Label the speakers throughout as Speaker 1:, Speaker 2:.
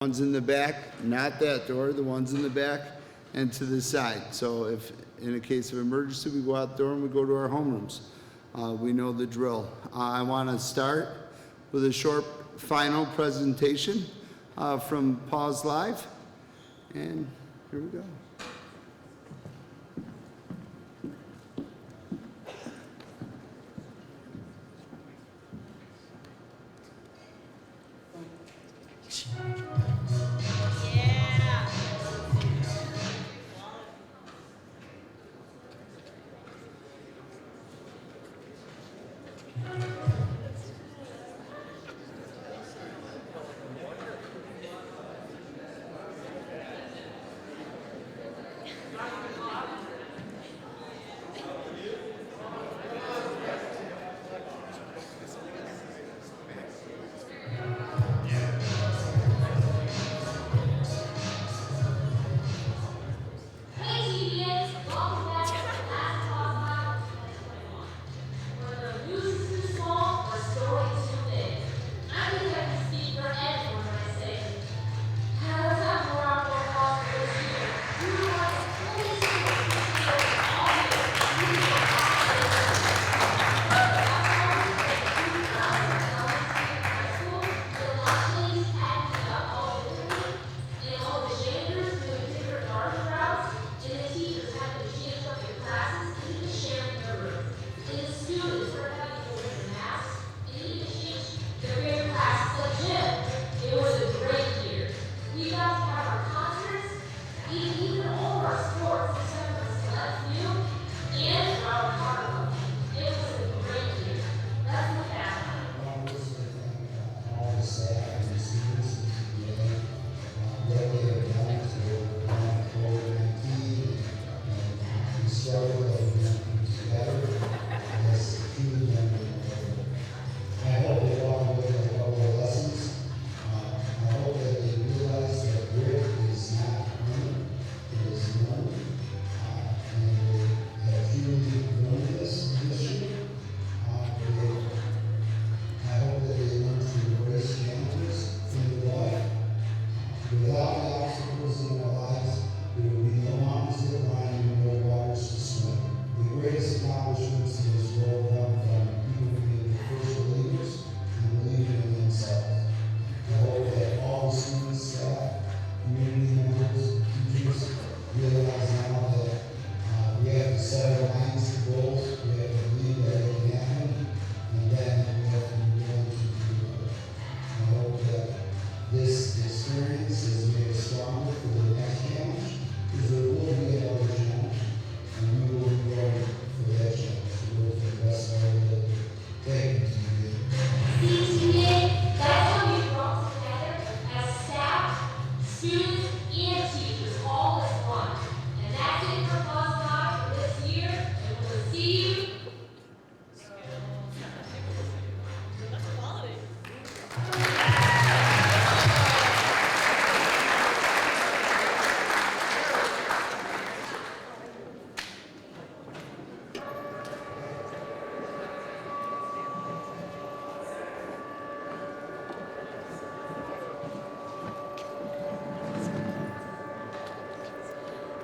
Speaker 1: Ones in the back, not that door, the ones in the back and to the side. So if in a case of emergency, we go out the door and we go to our homerooms. We know the drill. I want to start with a short final presentation from Pause Live. And here we go.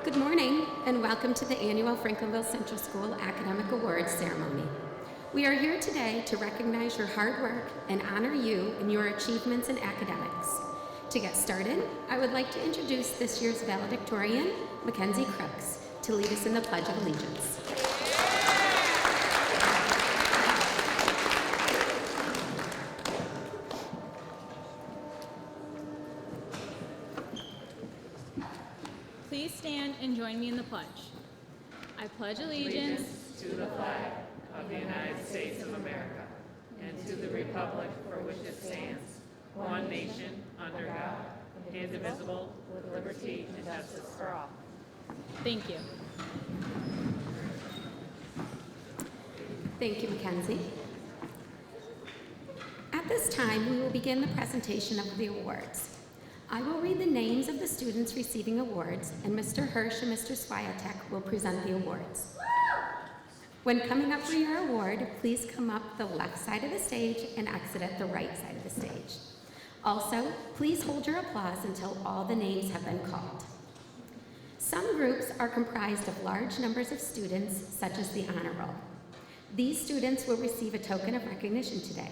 Speaker 2: Good morning and welcome to the annual Franklinville Central School Academic Awards ceremony. We are here today to recognize your hard work and honor you in your achievements in academics. To get started, I would like to introduce this year's valedictorian, Mackenzie Crooks, to lead us in the Pledge of Allegiance.
Speaker 3: Please stand and join me in the pledge. I pledge allegiance
Speaker 4: to the flag of the United States of America and to the republic for which it stands, one nation, under God, indivisible, with liberty and justice for all.
Speaker 3: Thank you.
Speaker 2: Thank you, Mackenzie. At this time, we will begin the presentation of the awards. I will read the names of the students receiving awards, and Mr. Hirsch and Mr. Swiatek will present the awards. When coming up for your award, please come up the left side of the stage and exit at the right side of the stage. Also, please hold your applause until all the names have been called. Some groups are comprised of large numbers of students, such as the honor roll. These students will receive a token of recognition today.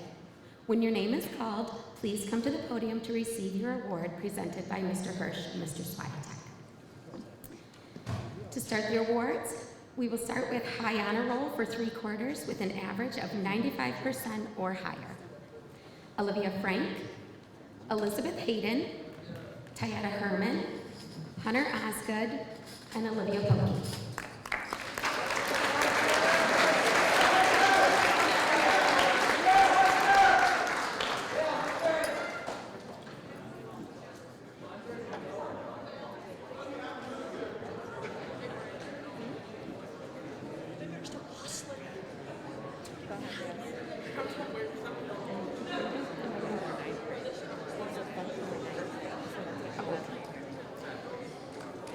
Speaker 2: When your name is called, please come to the podium to receive your award presented by Mr. Hirsch and Mr. Swiatek. To start the awards, we will start with high honor roll for 3/4 with an average of 95% or higher. Olivia Frank, Elizabeth Hayden, Tayetta Herman, Hunter Osgood, and Olivia Pokey.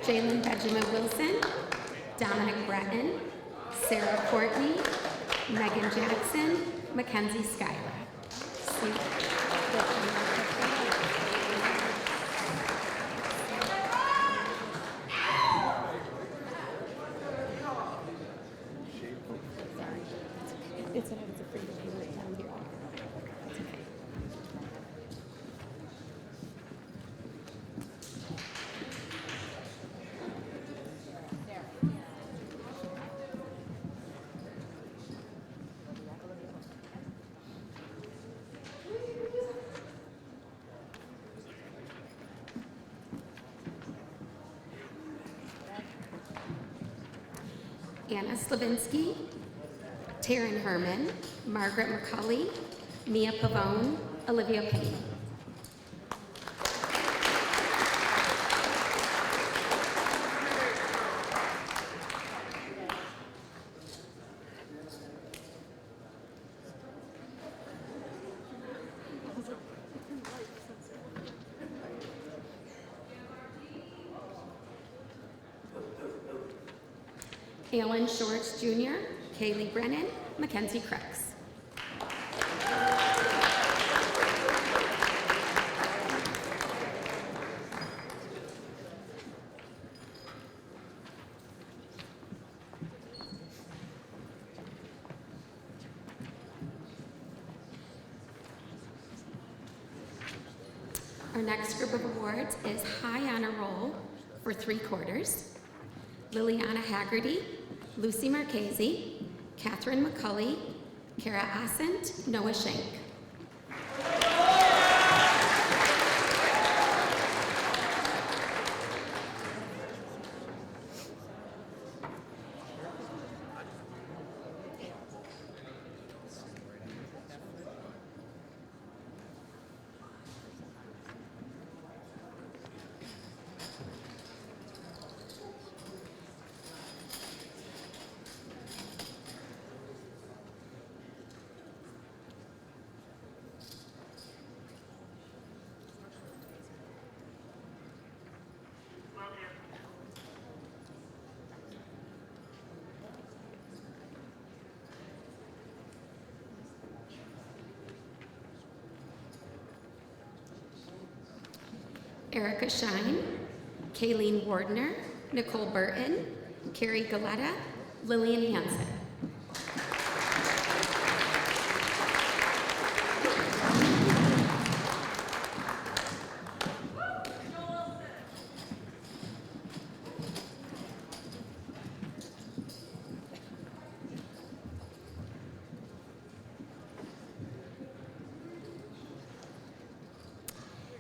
Speaker 2: Jalen Benjamin Wilson, Dominic Breton, Sarah Courtney, Megan Jackson, Mackenzie Schuyler. It's a free to down here. That's okay. Anna Slavinsky, Taryn Herman, Margaret McCulley, Mia Pavone, Olivia Payne. Alan Shorts Jr., Kaylee Brennan, Mackenzie Crooks. Our next group of awards is High Honor Roll for 3/4. Liliana Haggerty, Lucy Marchese, Catherine McCulley, Kara Ascent, Noah Shank. Erica Shine, Kayleen Wardner, Nicole Burton, Carrie Galetta, Lillian Hansen.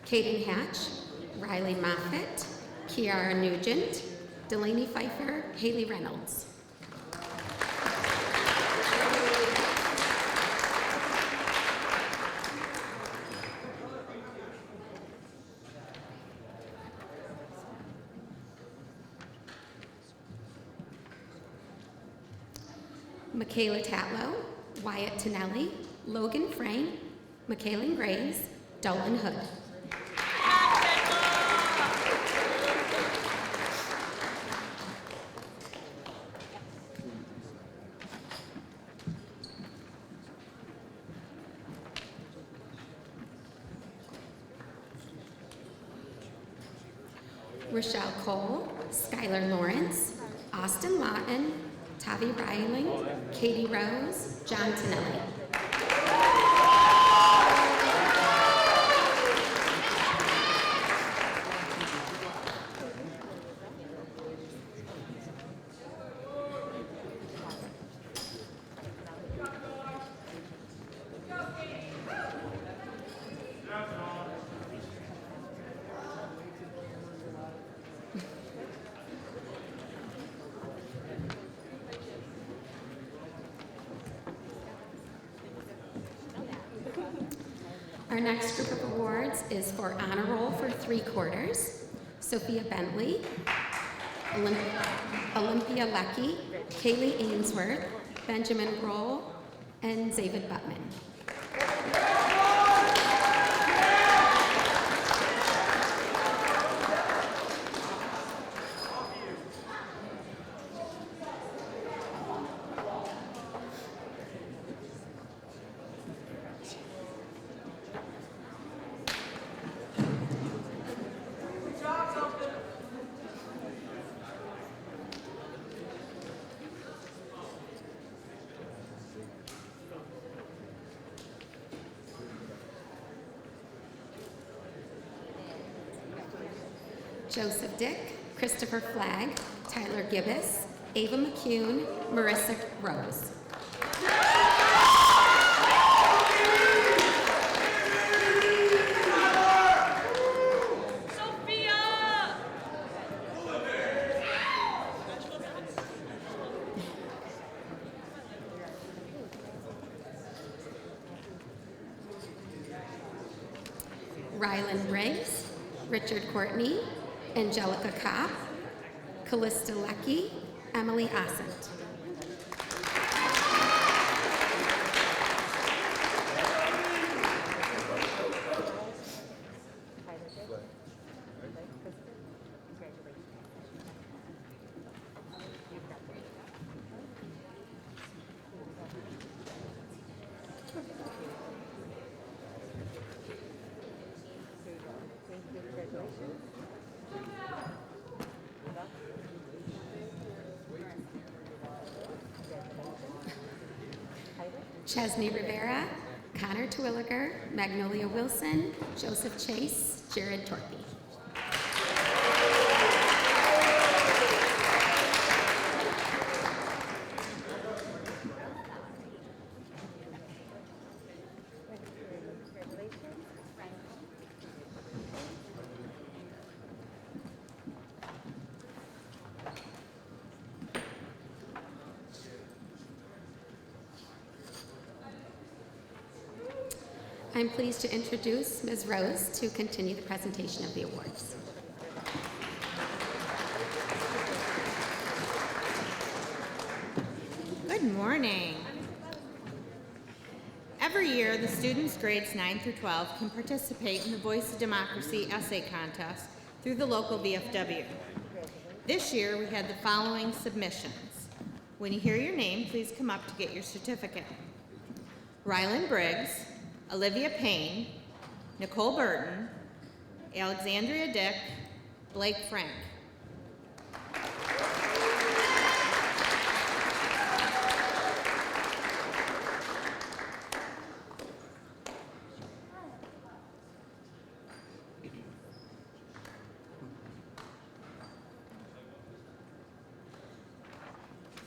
Speaker 2: Kaden Hatch, Riley Moffitt, Kiara Nugent, Delaney Pfeiffer, Haley Reynolds. Michaela Tatlow, Wyatt Tonelli, Logan Frame, Michaela Graves, Dalton Hood. Rochelle Cole, Skylar Lawrence, Austin Lawton, Tavi Reiling, Katie Rose, John Tonelli. Our next group of awards is for Honor Roll for 3 quarters. Sophia Bentley, Olympia Lecky, Kaylee Ainsworth, Benjamin Grohl, and David Buttman. Joseph Dick, Christopher Flagg, Tyler Gibbous, Ava McCune, Marissa Rose. Rylan Briggs, Richard Courtney, Angelica Kopp, Callista Lecky, Emily Ossent. Chesney Rivera, Connor Terwilliger, Magnolia Wilson, Joseph Chase, Jared Torpy. I'm pleased to introduce Ms. Rose to continue the presentation of the awards.
Speaker 5: Good morning. Every year, the students grades 9 through 12 can participate in the Voice of Democracy essay contest through the local VFW. This year, we had the following submissions. When you hear your name, please come up to get your certificate. Rylan Briggs, Olivia Payne, Nicole Burton, Alexandria Dick, Blake Frank.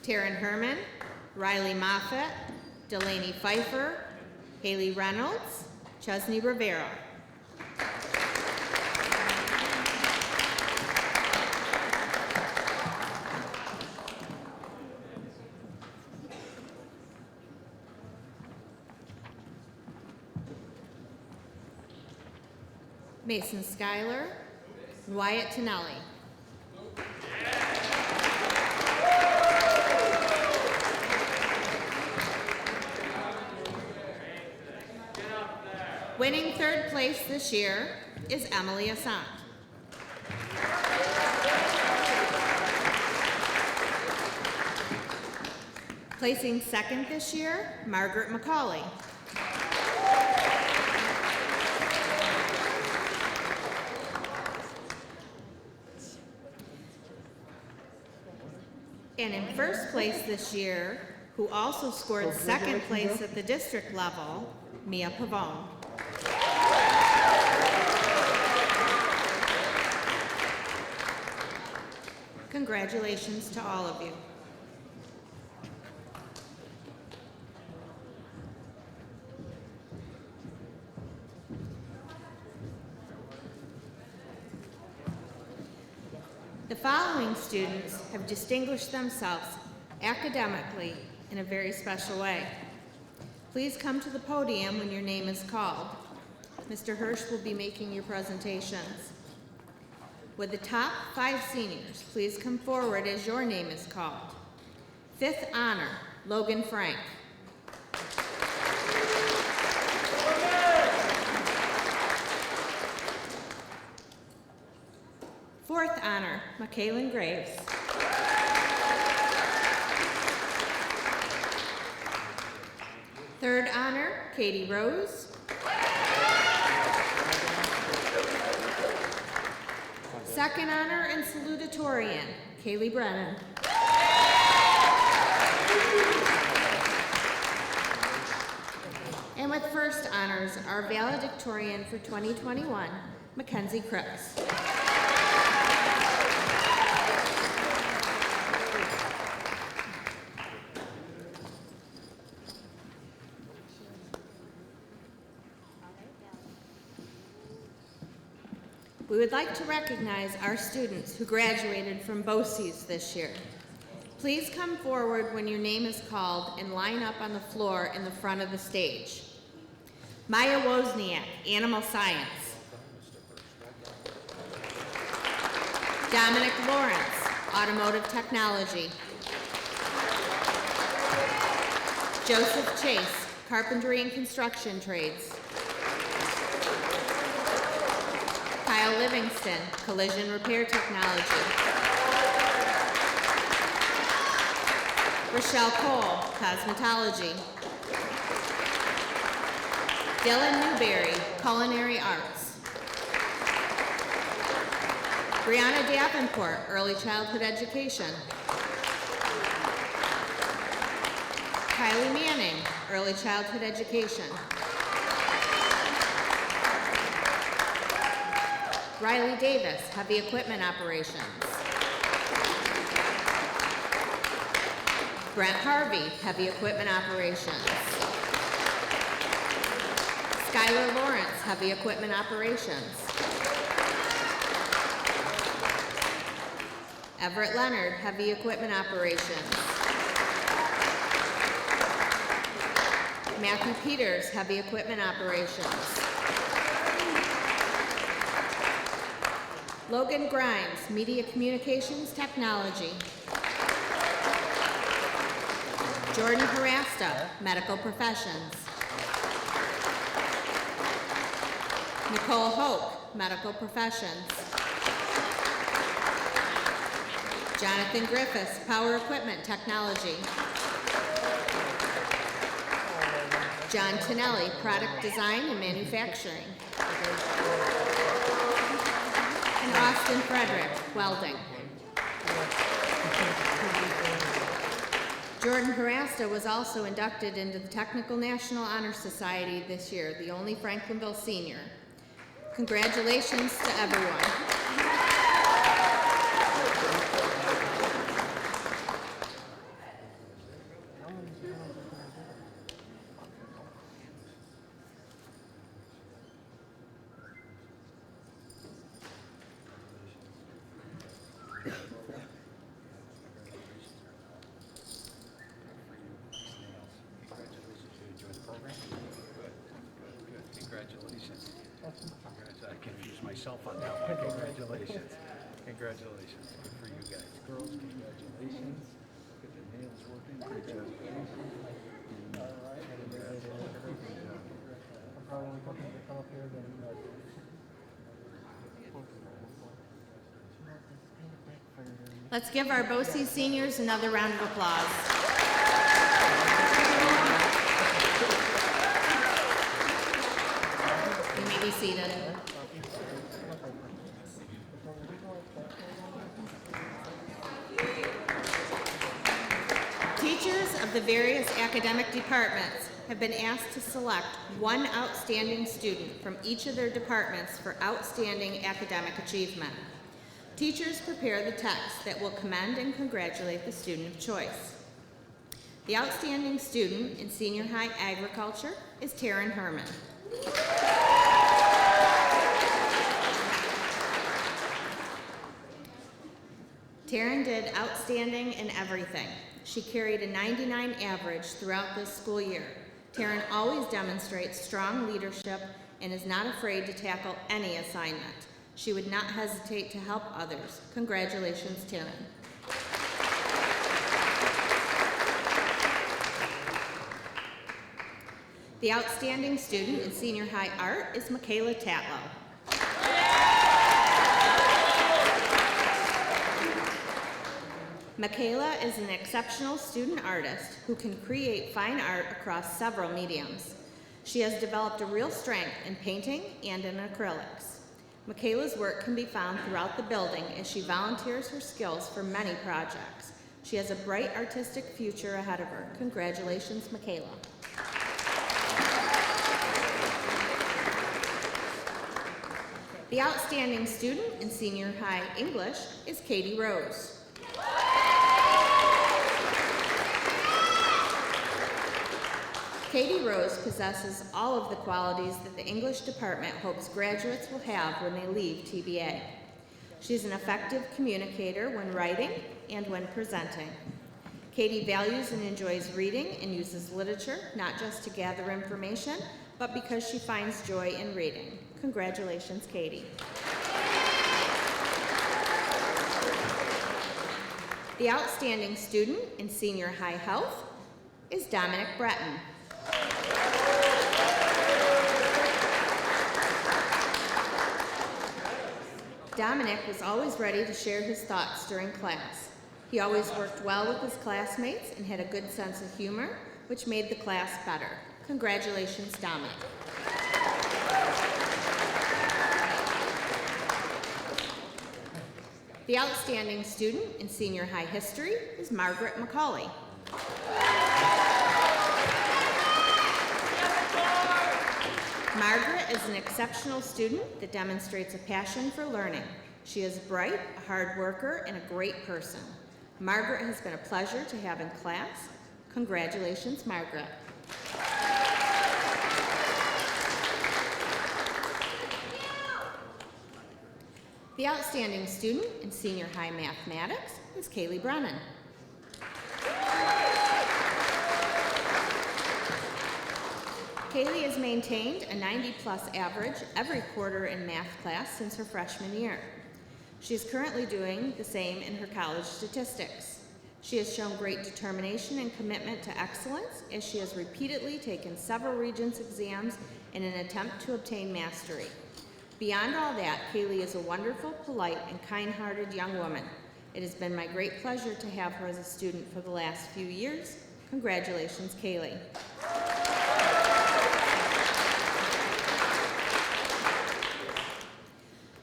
Speaker 5: Taryn Herman, Riley Moffett, Delaney Pfeiffer, Haley Reynolds, Chesney Rivera. Mason Schuyler, Wyatt Tonelli. Winning third place this year is Emily Assant. Placing second this year, Margaret McCauley. And in first place this year, who also scored second place at the district level, Mia Pavone. Congratulations to all of you. The following students have distinguished themselves academically in a very special way. Please come to the podium when your name is called. Mr. Hirsch will be making your presentations. Would the top 5 seniors please come forward as your name is called? 5th honor, Logan Frank. 4th honor, Michaelan Graves. 3rd honor, Katie Rose. 2nd honor and salutatorian, Kaylee Brennan. And with first honors, our valedictorian for 2021, Mackenzie Crooks. We would like to recognize our students who graduated from BOCES this year. Please come forward when your name is called and line up on the floor in the front of the stage. Maya Wozniak, Animal Science. Dominic Lawrence, Automotive Technology. Joseph Chase, Carpentry and Construction Trades. Kyle Livingston, Collision Repair Technology. Rochelle Cole, Cosmetology. Dylan Newberry, Culinary Arts. Brianna Davenport, Early Childhood Education. Kylie Manning, Early Childhood Education. Riley Davis, Heavy Equipment Operations. Brent Harvey, Heavy Equipment Operations. Skylar Lawrence, Heavy Equipment Operations. Everett Leonard, Heavy Equipment Operations. Matthew Peters, Heavy Equipment Operations. Logan Grimes, Media Communications Technology. Jordan Harasta, Medical Professions. Nicole Hoke, Medical Professions. Jonathan Griffiths, Power Equipment Technology. John Tonelli, Product Design and Manufacturing. And Austin Frederick, Welding. Jordan Harasta was also inducted into the Technical National Honor Society this year, the only Franklinville senior. Congratulations to everyone.
Speaker 6: Congratulations. I confused myself on that one. Congratulations. Congratulations. Good for you guys. Girls, congratulations. Get the nails working. Congratulations. All right. I'm probably looking to come up here then.
Speaker 5: Let's give our BOCES seniors another round of applause. You may be seated. Teachers of the various academic departments have been asked to select one outstanding student from each of their departments for outstanding academic achievement. Teachers prepare the text that will commend and congratulate the student of choice. The outstanding student in senior high agriculture is Taryn Herman. Taryn did outstanding in everything. She carried a 99 average throughout this school year. Taryn always demonstrates strong leadership and is not afraid to tackle any assignment. She would not hesitate to help others. Congratulations, Taryn. The outstanding student in senior high art is Michaela Tatlow. Michaela is an exceptional student artist who can create fine art across several mediums. She has developed a real strength in painting and in acrylics. Michaela's work can be found throughout the building as she volunteers her skills for many projects. She has a bright artistic future ahead of her. Congratulations, Michaela. The outstanding student in senior high English is Katie Rose. Katie Rose possesses all of the qualities that the English department hopes graduates will have when they leave TBA. She's an effective communicator when writing and when presenting. Katie values and enjoys reading and uses literature not just to gather information, but because she finds joy in reading. Congratulations, Katie. The outstanding student in senior high health is Dominic Breton. Dominic was always ready to share his thoughts during class. He always worked well with his classmates and had a good sense of humor, which made the class better. Congratulations, Dominic. The outstanding student in senior high history is Margaret McCauley. Margaret is an exceptional student that demonstrates a passion for learning. She is bright, a hard worker, and a great person. Margaret has been a pleasure to have in class. Congratulations, Margaret. The outstanding student in senior high mathematics is Kaylee Brennan. Kaylee has maintained a 90-plus average every quarter in math class since her freshman year. She is currently doing the same in her college statistics. She has shown great determination and commitment to excellence as she has repeatedly taken several Regents exams in an attempt to obtain mastery. Beyond all that, Kaylee is a wonderful, polite, and kind-hearted young woman. It has been my great pleasure to have her as a student for the last few years. Congratulations, Kaylee.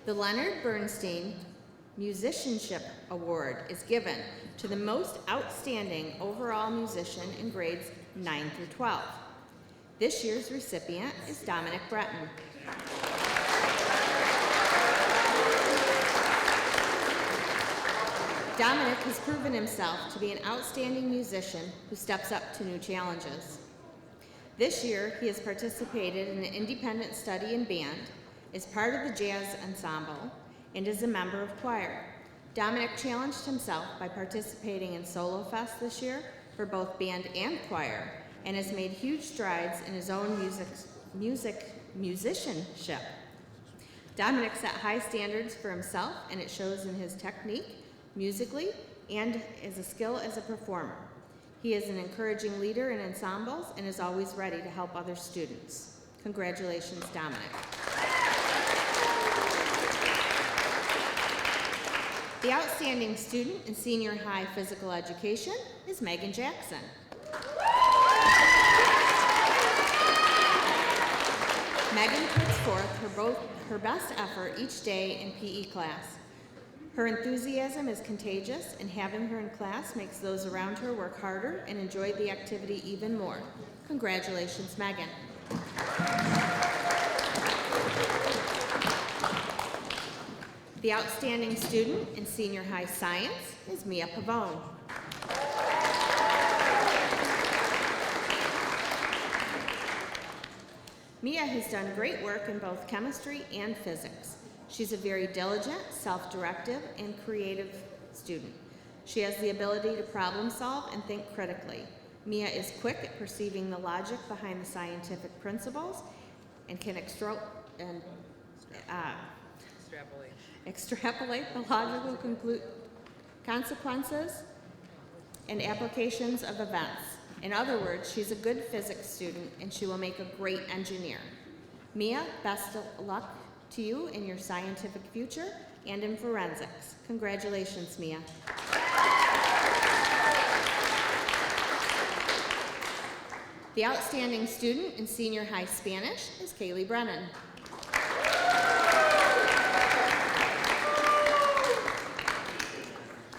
Speaker 5: The Leonard Bernstein Musicianship Award is given to the most outstanding overall musician in grades 9 through 12. This year's recipient is Dominic Breton. Dominic has proven himself to be an outstanding musician who steps up to new challenges. This year, he has participated in an independent study in band, is part of the jazz ensemble, and is a member of choir. Dominic challenged himself by participating in Solo Fest this year for both band and choir, and has made huge strides in his own musicianship. Dominic set high standards for himself, and it shows in his technique, musically, and as a skill as a performer. He is an encouraging leader in ensembles and is always ready to help other students. Congratulations, Dominic. The outstanding student in senior high physical education is Megan Jackson. Megan puts forth her best effort each day in PE class. Her enthusiasm is contagious, and having her in class makes those around her work harder and enjoy the activity even more. Congratulations, Megan. The outstanding student in senior high science is Mia Pavone. Mia has done great work in both chemistry and physics. She's a very diligent, self-directive, and creative student. She has the ability to problem solve and think critically. Mia is quick at perceiving the logic behind the scientific principles and can extrapolate the logical consequences and applications of events. In other words, she's a good physics student and she will make a great engineer. Mia, best of luck to you in your scientific future and in forensics. Congratulations, Mia. The outstanding student in senior high Spanish is Kaylee Brennan.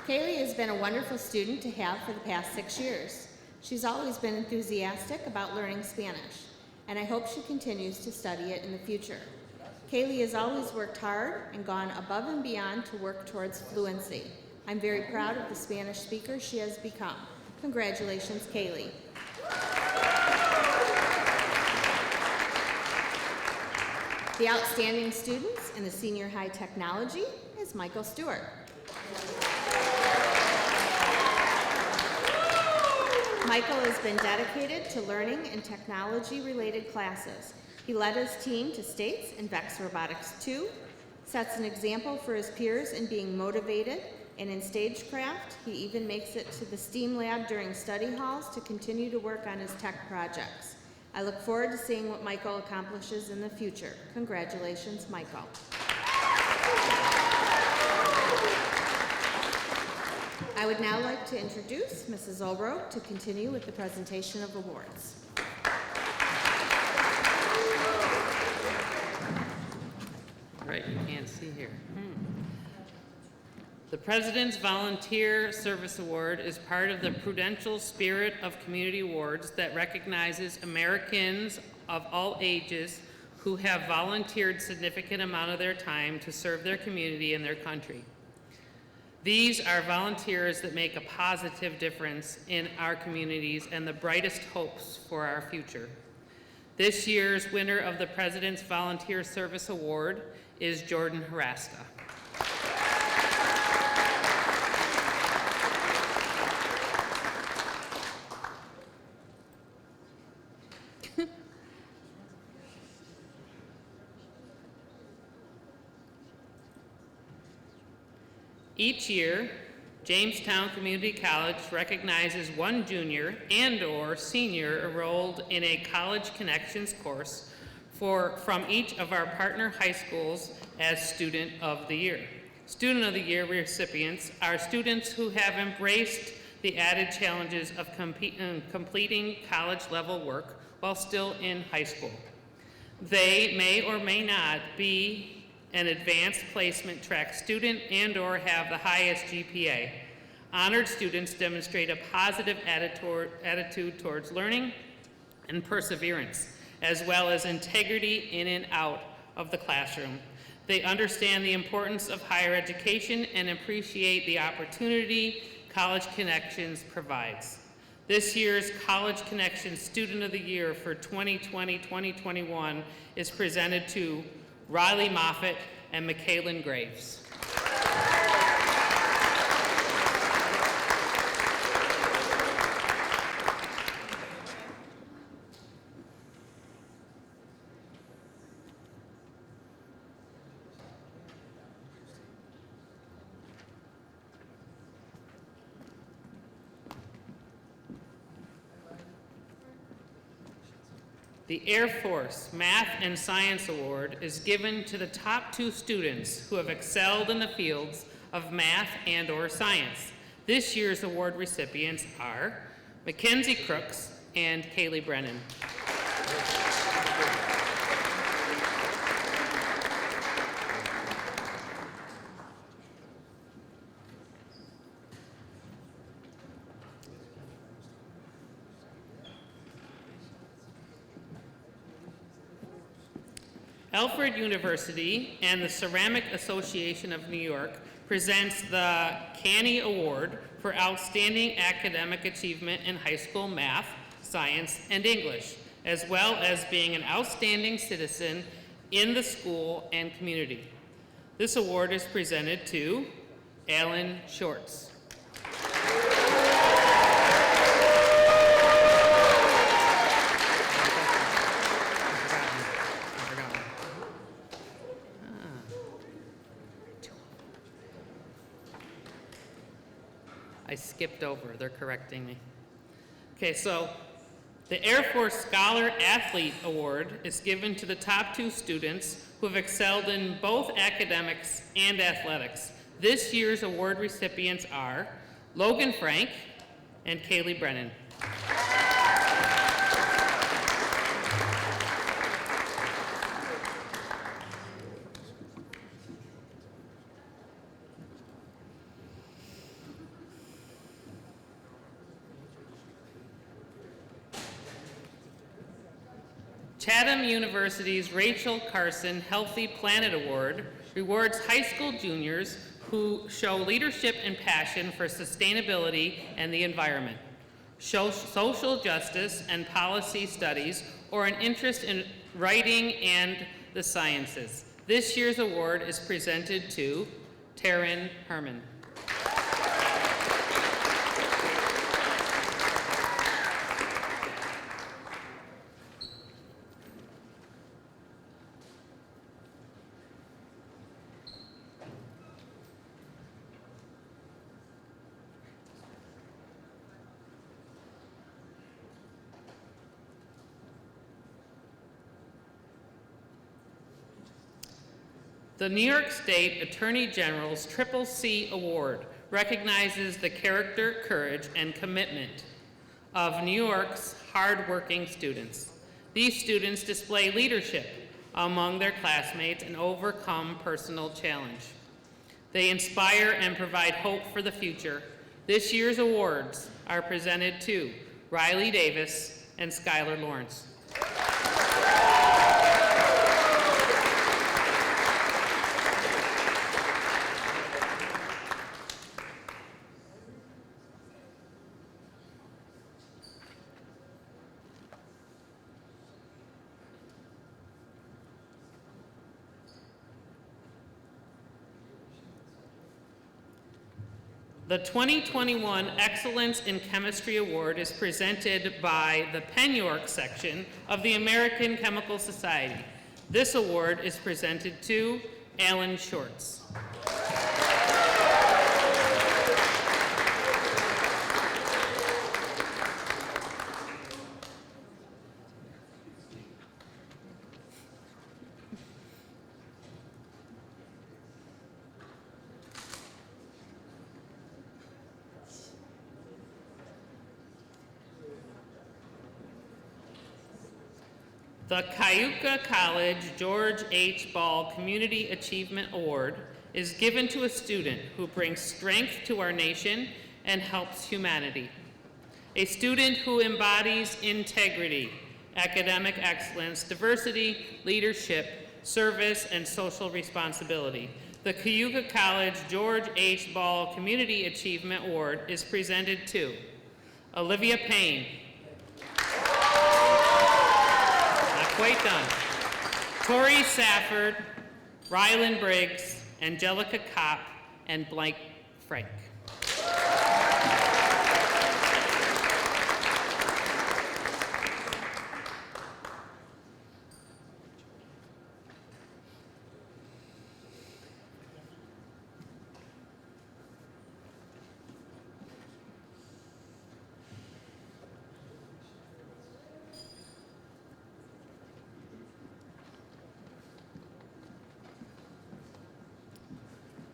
Speaker 5: Kaylee has been a wonderful student to have for the past 6 years. She's always been enthusiastic about learning Spanish, and I hope she continues to study it in the future. Kaylee has always worked hard and gone above and beyond to work towards fluency. I'm very proud of the Spanish speaker she has become. Congratulations, Kaylee. The outstanding students in the senior high technology is Michael Stewart. Michael has been dedicated to learning and technology-related classes. He led his team to states in VEX Robotics 2, sets an example for his peers in being motivated, and in stagecraft, he even makes it to the STEAM lab during study halls to continue to work on his tech projects. I look forward to seeing what Michael accomplishes in the future. Congratulations, Michael. I would now like to introduce Mrs. Olbrook to continue with the presentation of awards.
Speaker 4: Right, you can't see here. The President's Volunteer Service Award is part of the Prudential Spirit of Community Awards that recognizes Americans of all ages who have volunteered significant amount of their time to serve their community and their country. These are volunteers that make a positive difference in our communities and the brightest hopes for our future. This year's winner of the President's Volunteer Service Award is Jordan Harasta. Each year, Jamestown Community College recognizes one junior and/or senior enrolled in a College Connections course from each of our partner high schools as Student of the Year. Student of the Year recipients are students who have embraced the added challenges of completing college-level work while still in high school. They may or may not be an advanced placement track student and/or have the highest GPA. Honored students demonstrate a positive attitude towards learning and perseverance, as well as integrity in and out of the classroom. They understand the importance of higher education and appreciate the opportunity College Connections provides. This year's College Connections Student of the Year for 2020-2021 is presented to Riley Moffitt and McKaylin Graves. The Air Force Math and Science Award is given to the top 2 students who have excelled in the fields of math and/or science. This year's award recipients are Mackenzie Crooks and Kaylee Brennan. Alfred University and the Ceramic Association of New York presents the Canny Award for Outstanding Academic Achievement in High School Math, Science, and English, as well as being an outstanding citizen in the school and community. This award is presented to Alan Shorts. I skipped over, they're correcting me. Okay, so the Air Force Scholar Athlete Award is given to the top 2 students who have excelled in both academics and athletics. This year's award recipients are Logan Frank and Kaylee Brennan. Chatham University's Rachel Carson Healthy Planet Award rewards high school juniors who show leadership and passion for sustainability and the environment, show social justice and policy studies, or an interest in writing and the sciences. This year's award is presented to Taryn Herman. The New York State Attorney General's Triple C Award recognizes the character, courage, and commitment of New York's hardworking students. These students display leadership among their classmates and overcome personal challenge. They inspire and provide hope for the future. This year's awards are presented to Riley Davis and Skylar Lawrence. The 2021 Excellence in Chemistry Award is presented by the Penn York section of the American Chemical Society. This award is presented to Alan Shorts. The Cayuga College George H. Ball Community Achievement Award is given to a student who brings strength to our nation and helps humanity. A student who embodies integrity, academic excellence, diversity, leadership, service, and social responsibility. The Cayuga College George H. Ball Community Achievement Award is presented to Olivia Payne. Quite done. Tori Safford, Rylan Briggs, Angelica Kopp, and Blake Frank.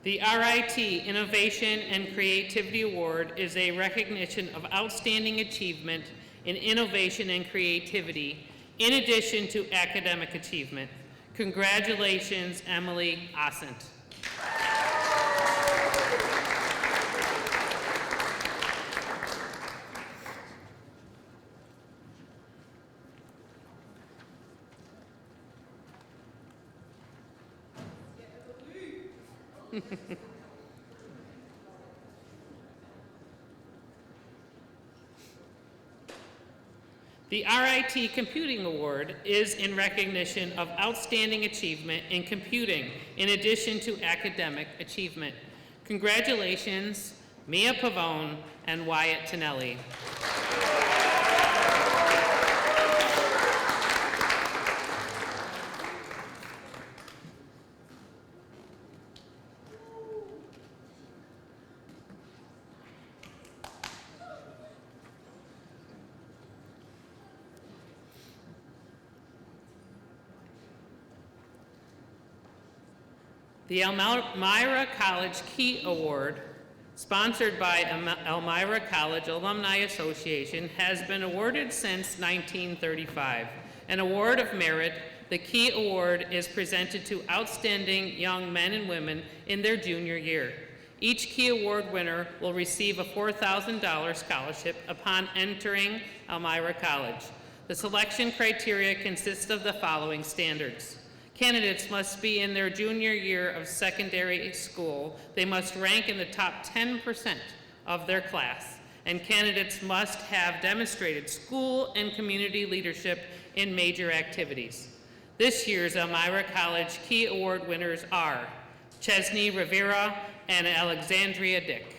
Speaker 4: The RIT Innovation and Creativity Award is a recognition of outstanding achievement in innovation and creativity, in addition to academic achievement. Congratulations, Emily Ossent. The RIT Computing Award is in recognition of outstanding achievement in computing in addition to academic achievement. Congratulations, Mia Pavone and Wyatt Tonelli. The Elmira College Key Award, sponsored by Elmira College Alumni Association, has been awarded since 1935. An award of merit, the Key Award is presented to outstanding young men and women in their junior year. Each Key Award winner will receive a $4,000 scholarship upon entering Elmira College. The selection criteria consists of the following standards. Candidates must be in their junior year of secondary school. They must rank in the top 10% of their class. And candidates must have demonstrated school and community leadership in major activities. This year's Elmira College Key Award winners are Chesney Rivera and Alexandria Dick.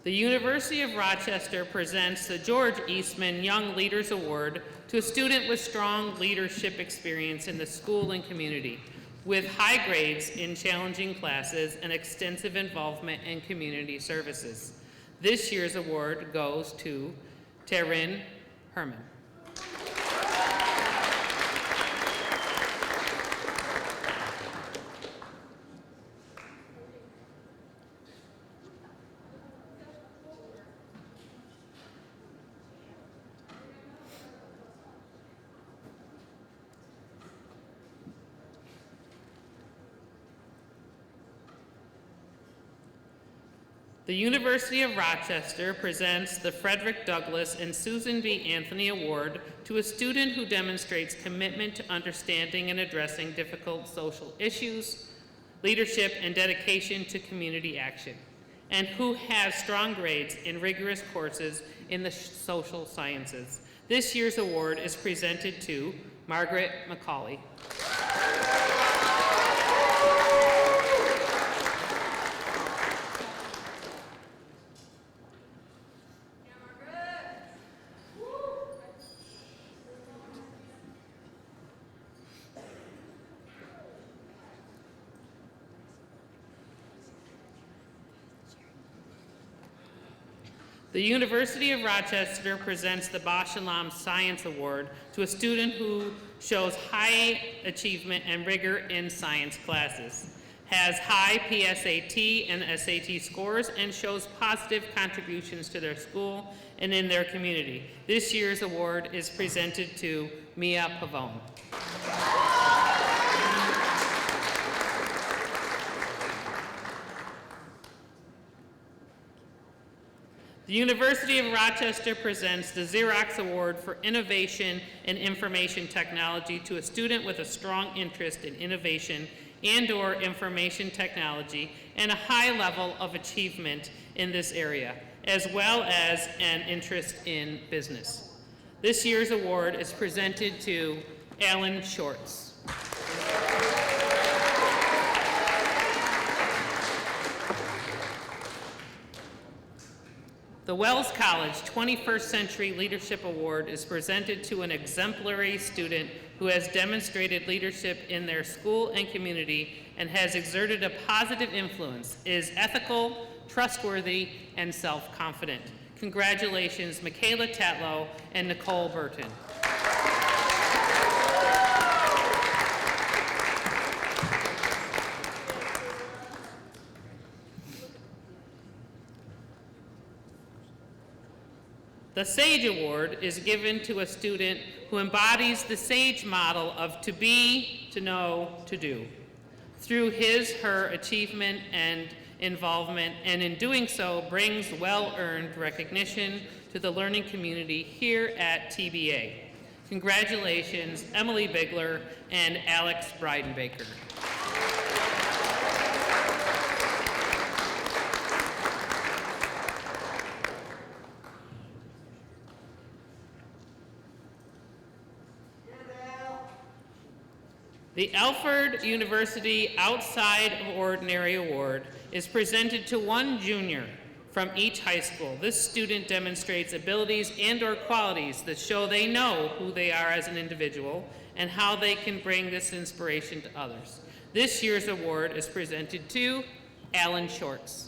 Speaker 4: The University of Rochester presents the George Eastman Young Leaders Award to a student with strong leadership experience in the school and community, with high grades in challenging classes and extensive involvement in community services. This year's award goes to Taryn Herman. The University of Rochester presents the Frederick Douglass and Susan B. Anthony Award to a student who demonstrates commitment to understanding and addressing difficult social issues, leadership, and dedication to community action, and who has strong grades in rigorous courses in the social sciences. This year's award is presented to Margaret McCauley. The University of Rochester presents the Bosch and Lomb Science Award to a student who shows high achievement and rigor in science classes, has high PSAT and SAT scores, and shows positive contributions to their school and in their community. This year's award is presented to Mia Pavone. The University of Rochester presents the Xerox Award for Innovation in Information Technology to a student with a strong interest in innovation and/or information technology and a high level of achievement in this area, as well as an interest in business. This year's award is presented to Alan Shorts. The Wells College 21st Century Leadership Award is presented to an exemplary student who has demonstrated leadership in their school and community and has exerted a positive influence, is ethical, trustworthy, and self-confident. Congratulations, Michaela Tatlow and Nicole Burton. The SAGE Award is given to a student who embodies the SAGE model of to be, to know, to do, through his/her achievement and involvement, and in doing so brings well-earned recognition to the learning community here at TBA. Congratulations, Emily Bigler and Alex Breidenbaker. The Alfred University Outside of Ordinary Award is presented to one junior from each high school. This student demonstrates abilities and/or qualities that show they know who they are as an individual and how they can bring this inspiration to others. This year's award is presented to Alan Shorts.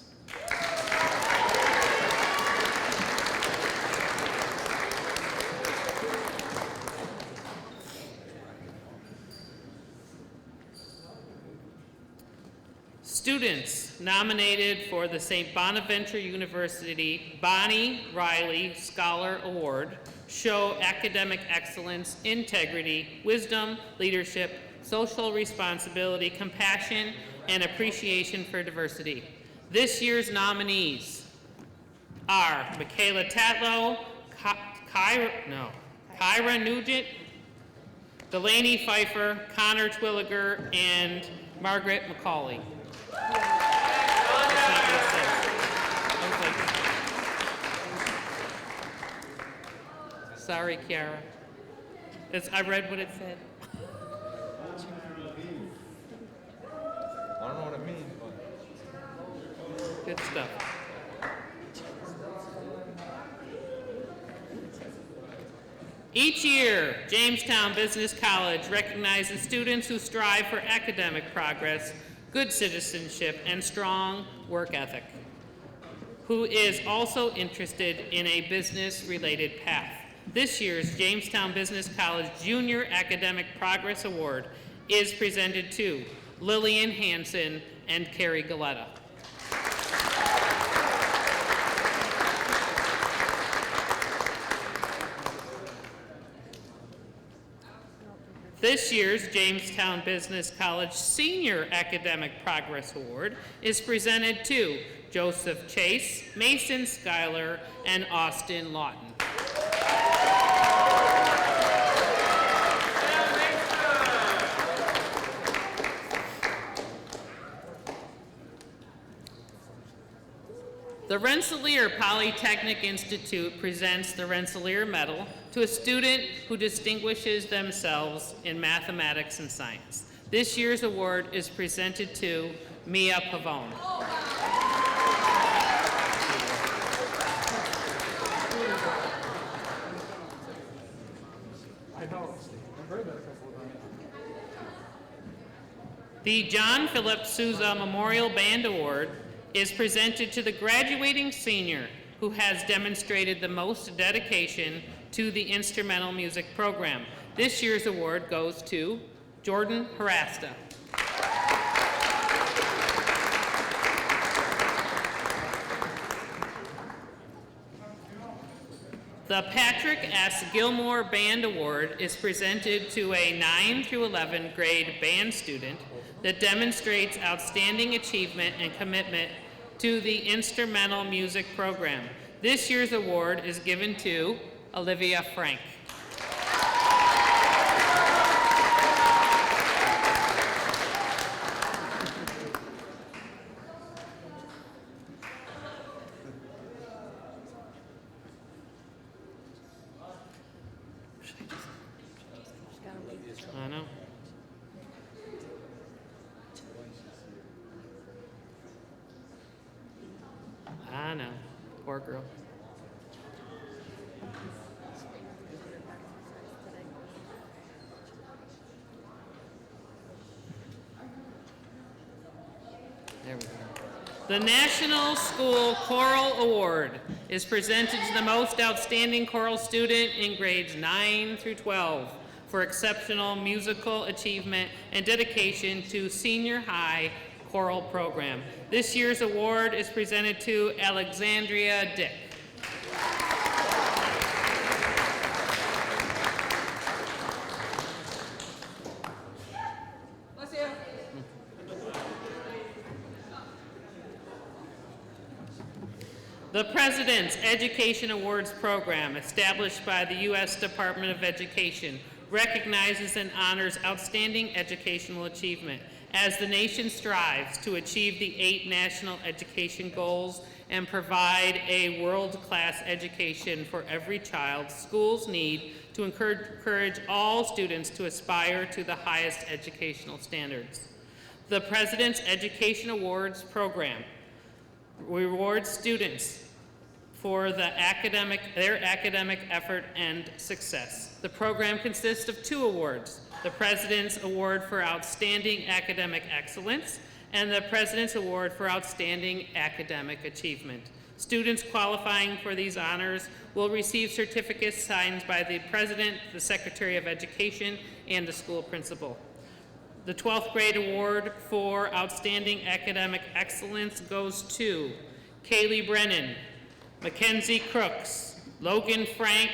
Speaker 4: Students nominated for the St. Bonaventure University Bonnie Riley Scholar Award show academic excellence, integrity, wisdom, leadership, social responsibility, compassion, and appreciation for diversity. This year's nominees are Michaela Tatlow, Kyra Nugent, Delaney Pfeiffer, Connor Twilliger, and Margaret McCauley. Sorry, Kiara. I read what it said.
Speaker 7: I don't know what it means, but
Speaker 4: Good stuff. Each year, Jamestown Business College recognizes students who strive for academic progress, good citizenship, and strong work ethic, who is also interested in a business-related path. This year's Jamestown Business College Junior Academic Progress Award is presented to Lillian Hansen and Carrie Galetta. This year's Jamestown Business College Senior Academic Progress Award is presented to Joseph Chase, Mason Schuyler, and Austin Lawton. The Rensselaer Polytechnic Institute presents the Rensselaer Medal to a student who distinguishes themselves in mathematics and science. This year's award is presented to Mia Pavone. The John Philip Sousa Memorial Band Award is presented to the graduating senior who has demonstrated the most dedication to the instrumental music program. This year's award goes to Jordan Harasta. The Patrick S. Gilmore Band Award is presented to a 9 through 11 grade band student that demonstrates outstanding achievement and commitment to the instrumental music program. This year's award is given to Olivia Frank. I know. I know. Poor girl. There we go. The National School Choral Award is presented to the most outstanding choral student in grades 9 through 12 for exceptional musical achievement and dedication to senior high choral program. This year's award is presented to Alexandria Dick. The President's Education Awards Program, established by the U.S. Department of Education, recognizes and honors outstanding educational achievement as the nation strives to achieve the 8 national education goals and provide a world-class education for every child. Schools need to encourage all students to aspire to the highest educational standards. The President's Education Awards Program rewards students for their academic effort and success. The program consists of 2 awards: the President's Award for Outstanding Academic Excellence and the President's Award for Outstanding Academic Achievement. Students qualifying for these honors will receive certificates signed by the President, the Secretary of Education, and the school principal. The 12th grade award for Outstanding Academic Excellence goes to Kaylee Brennan, Mackenzie Crooks, Logan Frank,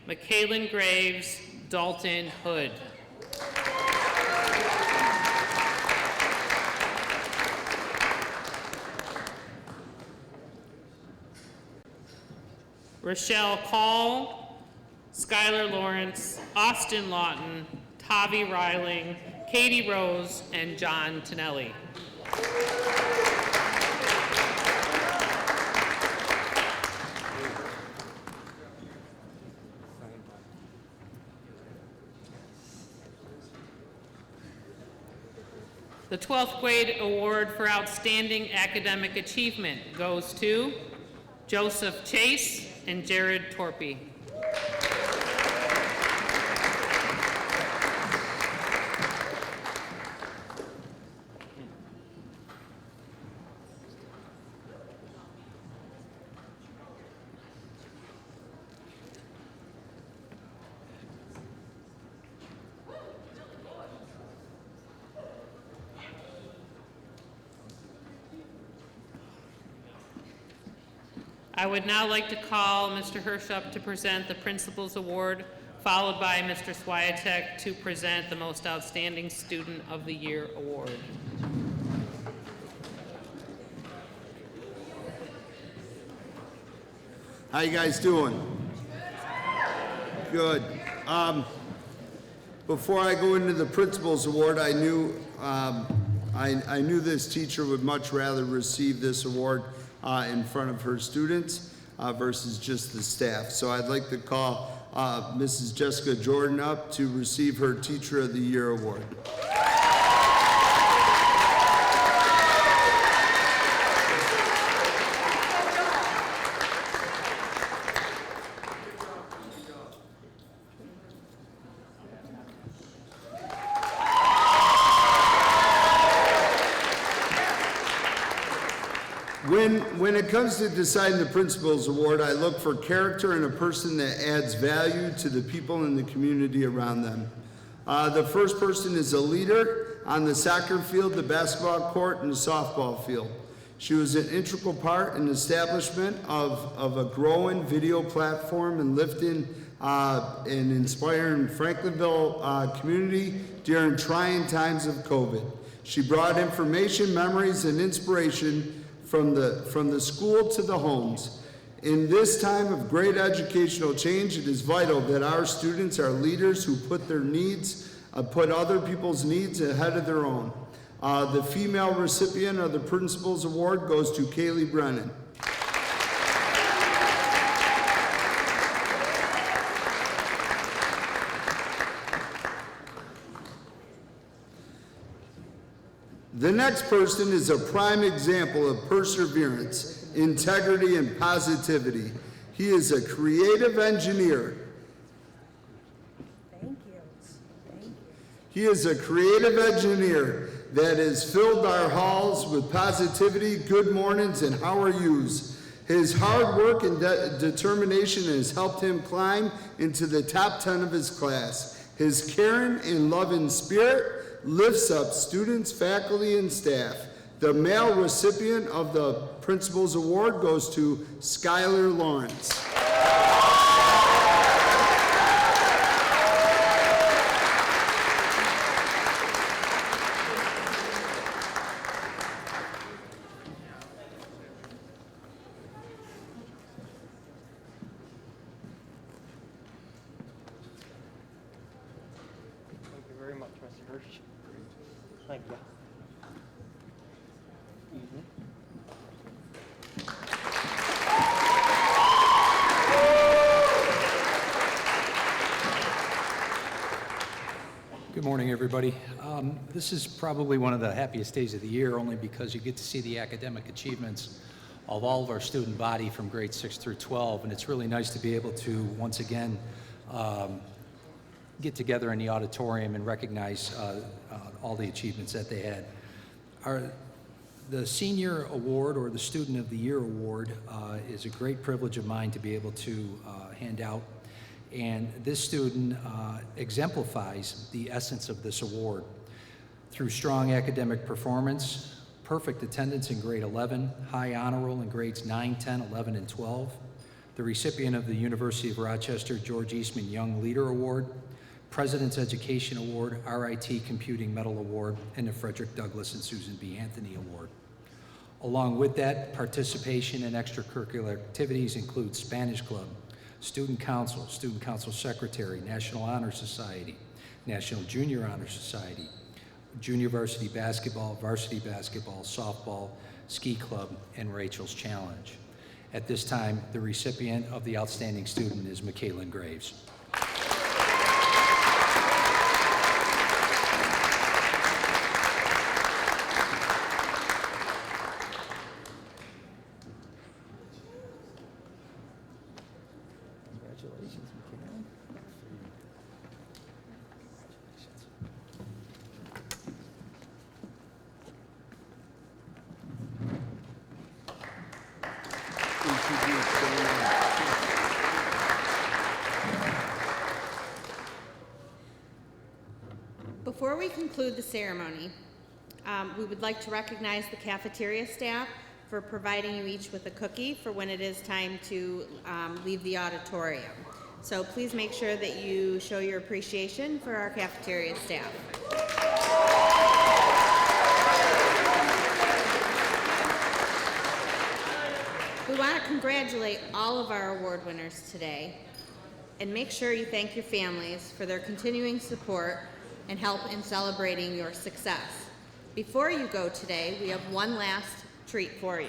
Speaker 4: McKaylin Graves, Dalton Hood. Rochelle Call, Skylar Lawrence, Austin Lawton, Tavi Riling, Katie Rose, and John Tonelli. The 12th grade award for Outstanding Academic Achievement goes to Joseph Chase and Jared Torpy. I would now like to call Mr. Hirsch up to present the Principal's Award, followed by Mr. Swiatek to present the Most Outstanding Student of the Year Award.
Speaker 1: How you guys doing? Good. Before I go into the Principal's Award, I knew this teacher would much rather receive this award in front of her students versus just the staff. So I'd like to call Mrs. Jessica Jordan up to receive her Teacher of the Year Award. When it comes to deciding the Principal's Award, I look for character in a person that adds value to the people in the community around them. The first person is a leader on the soccer field, the basketball court, and the softball field. She was an integral part in the establishment of a growing video platform and lifting and inspiring Franklinville community during trying times of COVID. She brought information, memories, and inspiration from the school to the homes. In this time of great educational change, it is vital that our students are leaders who put other people's needs ahead of their own. The female recipient of the Principal's Award goes to Kaylee Brennan. The next person is a prime example of perseverance, integrity, and positivity. He is a creative engineer.
Speaker 8: Thank you. Thank you.
Speaker 1: He is a creative engineer that has filled our halls with positivity, good mornings, and how are yous. His hard work and determination has helped him climb into the top 10 of his class. His caring and loving spirit lifts up students, faculty, and staff. The male recipient of the Principal's Award goes to Skylar Lawrence.
Speaker 7: yours. Thank you.
Speaker 9: Good morning, everybody. This is probably one of the happiest days of the year, only because you get to see the academic achievements of all of our student body from grades 6 through 12, and it's really nice to be able to, once again, get together in the auditorium and recognize all the achievements that they had. The Senior Award, or the Student of the Year Award, is a great privilege of mine to be able to hand out. And this student exemplifies the essence of this award. Through strong academic performance, perfect attendance in grade 11, high honor roll in grades 9, 10, 11, and 12, the recipient of the University of Rochester George Eastman Young Leader Award, President's Education Award, RIT Computing Medal Award, and the Frederick Douglass and Susan B. Anthony Award. Along with that, participation in extracurricular activities include Spanish Club, Student Council Secretary, National Honor Society, National Junior Honor Society, Junior Varsity Basketball, Softball, Ski Club, and Rachel's Challenge. At this time, the recipient of the Outstanding Student is Michaela Graves.
Speaker 7: Congratulations, Michaela.
Speaker 5: Before we conclude the ceremony, we would like to recognize the cafeteria staff for providing you each with a cookie for when it is time to leave the auditorium. So please make sure that you show your appreciation for our cafeteria staff. We want to congratulate all of our award winners today and make sure you thank your families for their continuing support and help in celebrating your success. Before you go today, we have one last treat for you.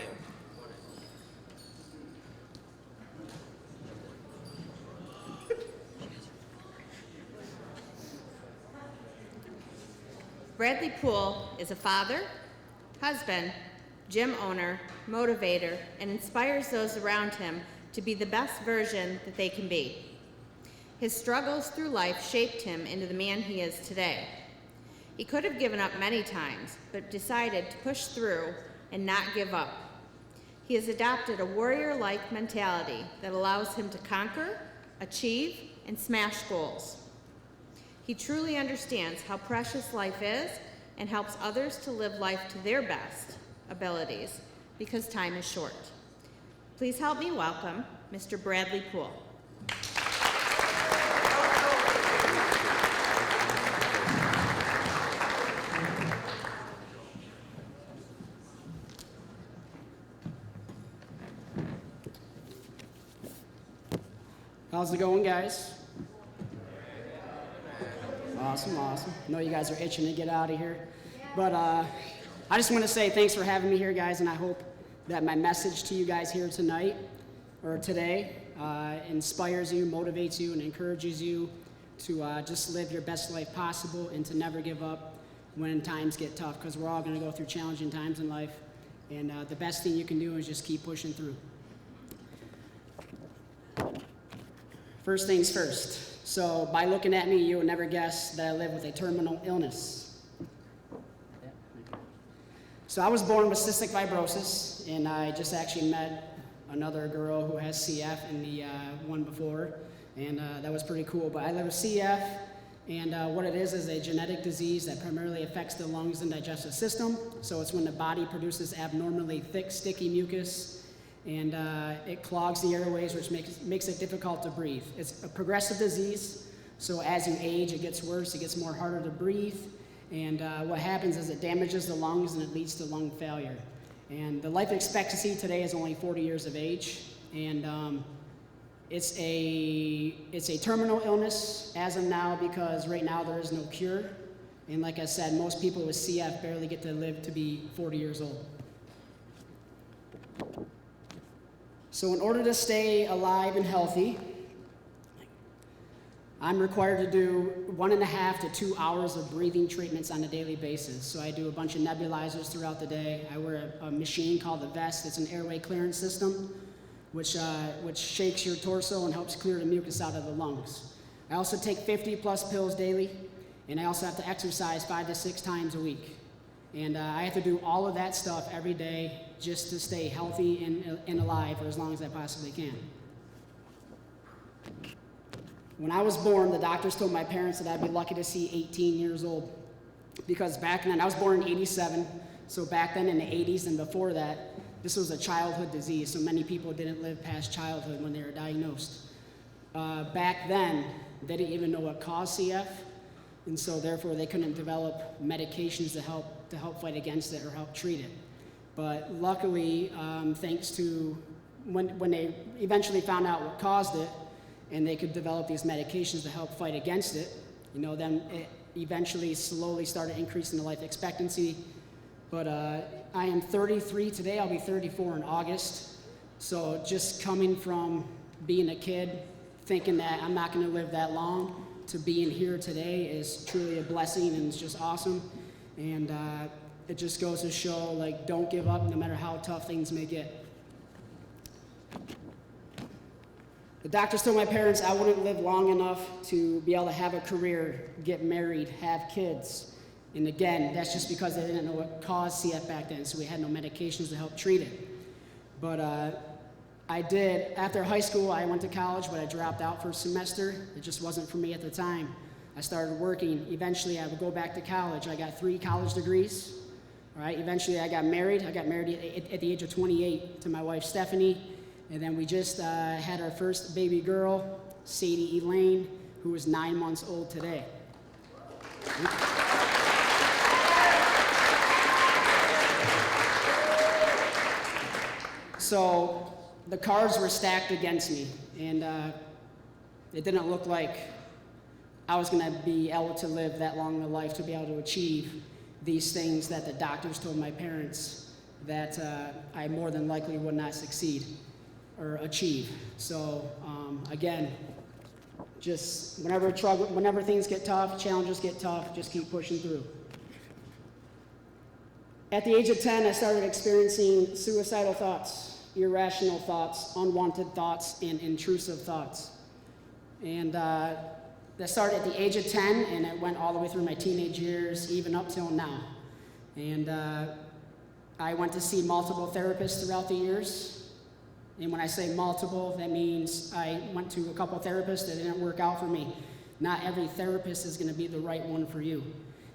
Speaker 5: Bradley Poole is a father, husband, gym owner, motivator, and inspires those around him to be the best version that they can be. His struggles through life shaped him into the man he is today. He could have given up many times, but decided to push through and not give up. He has adopted a warrior-like mentality that allows him to conquer, achieve, and smash goals. He truly understands how precious life is and helps others to live life to their best abilities because time is short. Please help me welcome Mr. Bradley Poole.
Speaker 10: How's it going, guys? Awesome. I know you guys are itching to get out of here. But I just want to say thanks for having me here, guys, and I hope that my message to you guys here tonight, or today, inspires you, motivates you, and encourages you to just live your best life possible and to never give up when times get tough, because we're all going to go through challenging times in life, and the best thing you can do is just keep pushing through. First things first. So by looking at me, you would never guess that I live with a terminal illness. So I was born with cystic fibrosis, and I just actually met another girl who has CF in the one before, and that was pretty cool. But I live with CF, and what it is a genetic disease that primarily affects the lungs and digestive system. So it's when the body produces abnormally thick, sticky mucus, and it clogs the airways, which makes it difficult to breathe. It's a progressive disease, so as you age, it gets worse, it gets more harder to breathe, and what happens is it damages the lungs and it leads to lung failure. And the life expectancy today is only 40 years of age, and it's a terminal illness as of now, because right now there is no cure, And like I said, most people with CF barely get to live to be 40 years old. So in order to stay alive and healthy, I'm required to do 1.5 to 2 hours of breathing treatments on a daily basis. So I do a bunch of nebulizers throughout the day. I wear a machine called the vest. It's an airway clearance system, which shakes your torso and helps clear the mucus out of the lungs. I also take 50 plus pills daily, and I also have to exercise 5 to 6 times a week. And I have to do all of that stuff every day just to stay healthy and alive for as long as I possibly can. When I was born, the doctors told my parents that I'd be lucky to see 18 years old. Because back then, I was born in '87, so back then in the '80s and before that, this was a childhood disease, so many people didn't live past childhood when they were diagnosed. Back then, they didn't even know what caused CF, and so therefore they couldn't develop medications to help fight against it or help treat it. But luckily, thanks to when they eventually found out what caused it, and they could develop these medications to help fight against it, then it eventually slowly started increasing the life expectancy. But I am 33 today, I'll be 34 in August. So just coming from being a kid, thinking that I'm not gonna live that long, to being here today is truly a blessing, and it's just awesome. And it just goes to show, like, don't give up no matter how tough things may get. The doctors told my parents I wouldn't live long enough to be able to have a career, get married, have kids. And again, that's just because they didn't know what caused CF back then, so we had no medications to help treat it. But I did, after high school, I went to college, but I dropped out for a semester. It just wasn't for me at the time. I started working. Eventually, I would go back to college. I got 3 college degrees. All right, eventually I got married. I got married at the age of 28 to my wife, Stephanie. And then we just had our first baby girl, Sadie Elaine, who is 9 months old today. So the cards were stacked against me, and it didn't look like I was gonna be able to live that long a life to be able to achieve these things that the doctors told my parents that I more than likely would not succeed or achieve. So again, just whenever things get tough, challenges get tough, just keep pushing through. At the age of 10, I started experiencing suicidal thoughts, irrational thoughts, unwanted thoughts, and intrusive thoughts. And that started at the age of 10, and it went all the way through my teenage years, even up till now. And I went to see multiple therapists throughout the years. And when I say multiple, that means I went to a couple therapists that didn't work out for me. Not every therapist is going to be the right one for you.